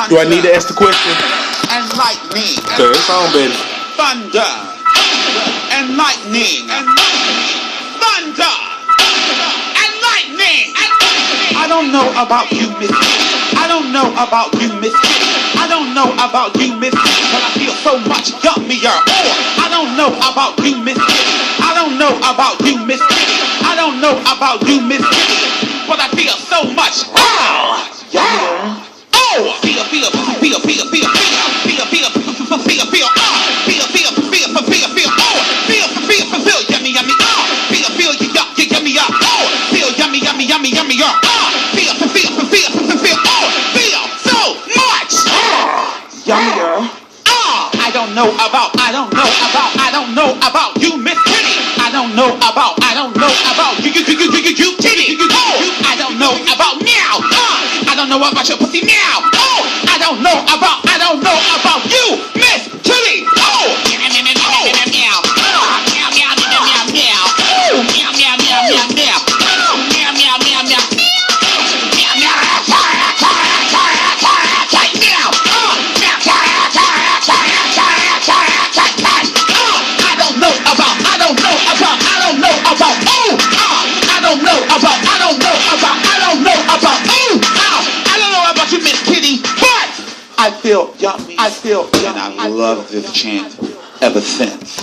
Do I need to ask the question? And lightning. Okay, it's on, baby. Thunder. And lightning. Thunder. And lightning. I don't know about you, Miss. I don't know about you, Miss. I don't know about you, Miss, but I feel so much yummier. I don't know about you, Miss. I don't know about you, Miss. I don't know about you, Miss, but I feel so much. Yummier. Feel, feel, feel, feel, feel, feel, feel, feel, feel, feel, feel, feel, feel, yummy, yummy, feel, yummy, feel, yummy, yummy, yummy, yummy, feel so much. Yummier. I don't know about you, Miss Pretty. I don't know about you, titty. I don't know about meow. I don't know about your pussy meow. I don't know about you, Miss Kitty. I feel yummy. And I love this chant ever since.